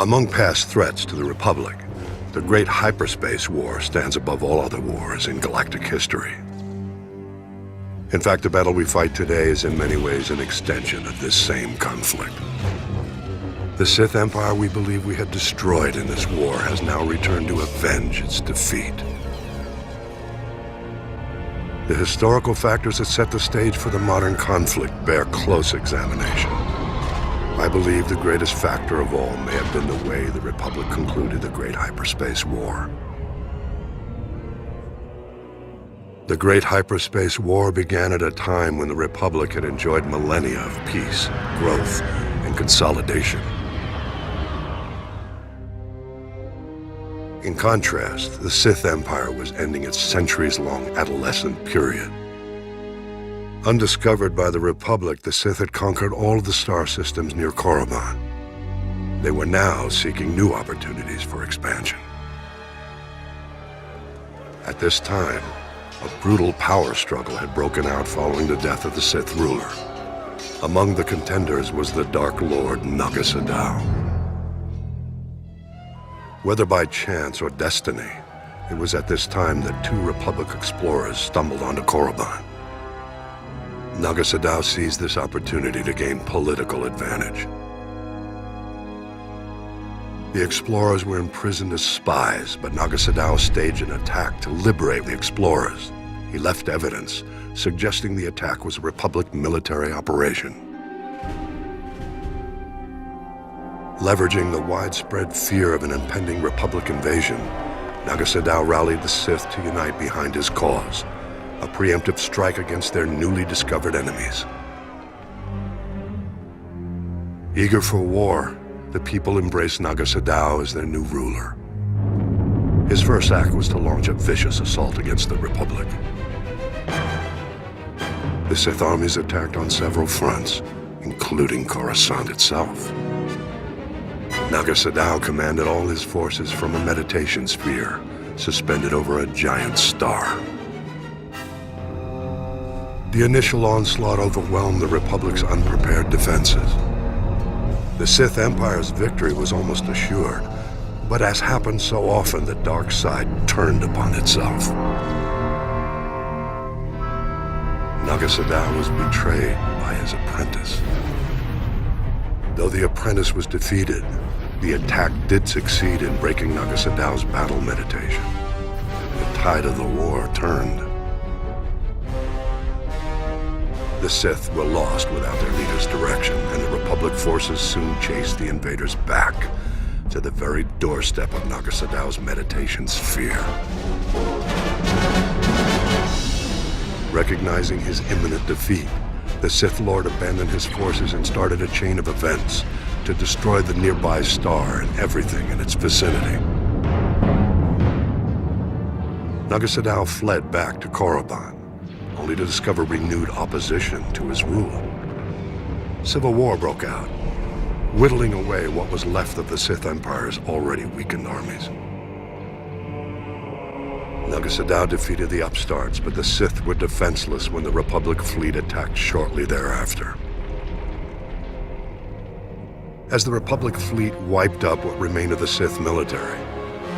Among past threats to the Republic, the Great Hyperspace War stands above all other wars in galactic history. In fact, the battle we fight today is in many ways an extension of this same conflict. The Sith Empire we believe we had destroyed in this war has now returned to avenge its defeat. The historical factors that set the stage for the modern conflict bear close examination. I believe the greatest factor of all may have been the way the Republic concluded the Great Hyperspace War. The Great Hyperspace War began at a time when the Republic had enjoyed millennia of peace, growth, and consolidation. In contrast, the Sith Empire was ending its centuries-long adolescent period. Undiscovered by the Republic, the Sith had conquered all of the star systems near Korriban. They were now seeking new opportunities for expansion. At this time, a brutal power struggle had broken out following the death of the Sith ruler. Among the contenders was the Dark Lord Naga Sadow. Whether by chance or destiny, it was at this time that two Republic explorers stumbled onto Korriban. Naga Sadow seized this opportunity to gain political advantage. The explorers were imprisoned as spies, but Naga Sadow staged an attack to liberate the explorers. He left evidence, suggesting the attack was a Republic military operation. Leveraging the widespread fear of an impending Republic invasion, Naga Sadow rallied the Sith to unite behind his cause, a preemptive strike against their newly discovered enemies. Eager for war, the people embraced Naga Sadow as their new ruler. His first act was to launch a vicious assault against the Republic. The Sith armies attacked on several fronts, including Coruscant itself. Naga Sadow commanded all his forces from a meditation sphere suspended over a giant star. The initial onslaught overwhelmed the Republic's unprepared defenses. The Sith Empire's victory was almost assured, but as happened so often, the dark side turned upon itself. Naga Sadow was betrayed by his apprentice. Though the apprentice was defeated, the attack did succeed in breaking Naga Sadow's battle meditation. The tide of the war turned. The Sith were lost without their leader's direction, and the Republic forces soon chased the invaders back to the very doorstep of Naga Sadow's meditation sphere. Recognizing his imminent defeat, the Sith Lord abandoned his forces and started a chain of events to destroy the nearby star and everything in its vicinity. Naga Sadow fled back to Korriban, only to discover renewed opposition to his rule. Civil war broke out, whittling away what was left of the Sith Empire's already weakened armies. Naga Sadow defeated the upstarts, but the Sith were defenseless when the Republic fleet attacked shortly thereafter. As the Republic fleet wiped up what remained of the Sith military,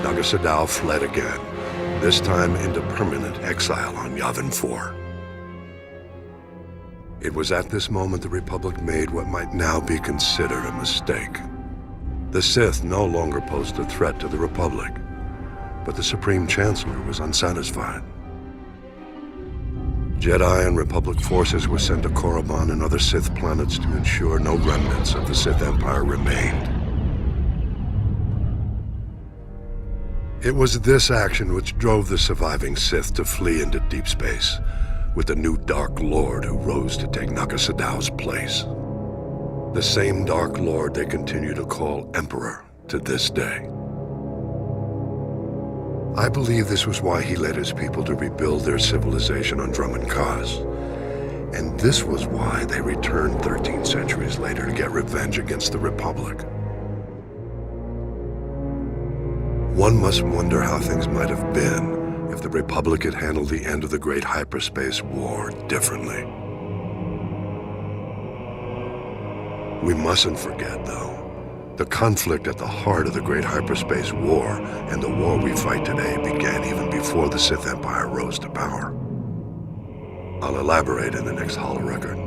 Naga Sadow fled again, this time into permanent exile on Yavin 4. It was at this moment the Republic made what might now be considered a mistake. The Sith no longer posed a threat to the Republic, but the Supreme Chancellor was unsatisfied. Jedi and Republic forces were sent to Korriban and other Sith planets to ensure no remnants of the Sith Empire remained. It was this action which drove the surviving Sith to flee into deep space, with the new Dark Lord who rose to take Naga Sadow's place. The same Dark Lord they continue to call Emperor to this day. I believe this was why he led his people to rebuild their civilization on Drummond Kaz. And this was why they returned 13 centuries later to get revenge against the Republic. One must wonder how things might have been if the Republic had handled the end of the Great Hyperspace War differently. We mustn't forget, though, The conflict at the heart of the Great Hyperspace War and the war we fight today began even before the Sith Empire rose to power. I'll elaborate in the next holo record.